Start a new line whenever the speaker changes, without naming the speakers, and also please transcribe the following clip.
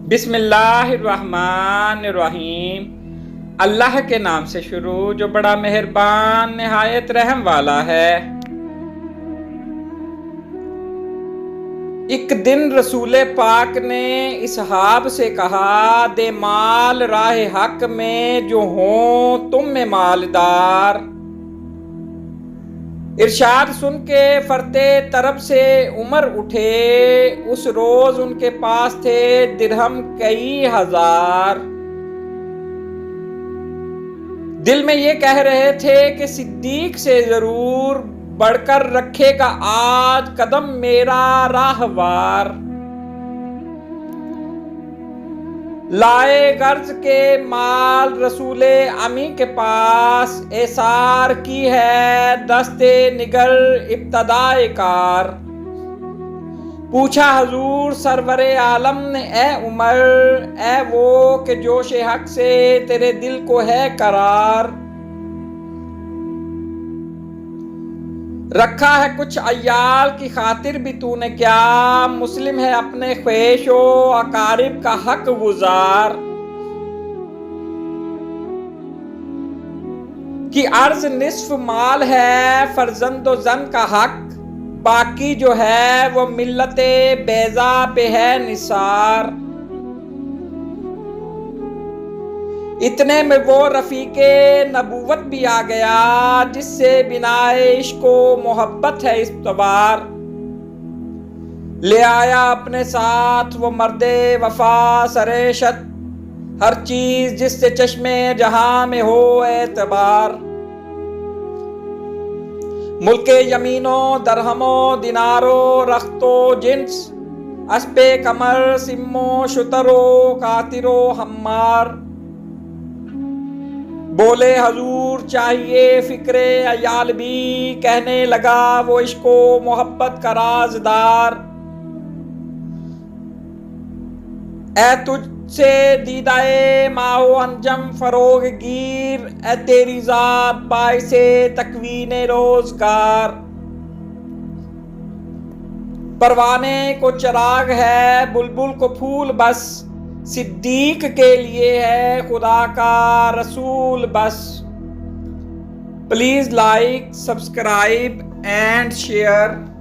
बिस्मिल्लाहिर्रहमानिर्रहीम। अल्लाह के नाम से शुरू जो बड़ा मेहरबान निहायत रहम वाला है। एक दिन रसूल पाक ने इसहाब से कहा, दे माल राह हक में जो हो तुम में मालदार। इरशाद सुन के फरते तरफ से उमर उठे। उस रोज उनके पास थे दिरहम कई हजार। दिल में ये कह रहे थे कि सिद्दीक से जरूर बढ़कर रखेगा आज कदम मेरा राहवार। लाए गर्ज के माल रसूले अमी के पास, एसार की है दस्ते निगर इब्तदाए कार। पूछा हजूर सरवरे आलम ने, ए उमर ए वो के जोशे हक से तेरे दिल को है करार। रखा है कुछ अय्याल की खातिर भी तूने क्या, मुस्लिम है अपने ख्वेशो अकारिब का हक गुजार। कि अर्ज निस्फ माल है फर्जंदो जन का हक, बाकी जो है वो मिल्लते बेजा पे है निसार। इतने में वो रफीके नबूवत भी आ गया, जिससे बिनाए इश्को मोहब्बत है इस्तवार। ले आया अपने साथ वो मर्दे वफा सरेशत, हर चीज जिससे चश्मे जहां में हो एतबार। मुल्के यमीनो दरहमो दिनारो रख्तो जिन्स, अस्पे कमर सिम्मो शुतरो कातिरो हम्मार। बोले हजूर चाहिए फिक्रे अयाल भी, कहने लगा वो इश्को मोहब्बत का राजदार। ए तुझसे दीदाए माओ अंजम फरोग गिर, ए तेरी जात बाइसे तकवीने रोजगार। परवाने को चिराग है बुलबुल को फूल बस, सिद्दीक के लिए है खुदा का रसूल बस। Please like subscribe and share.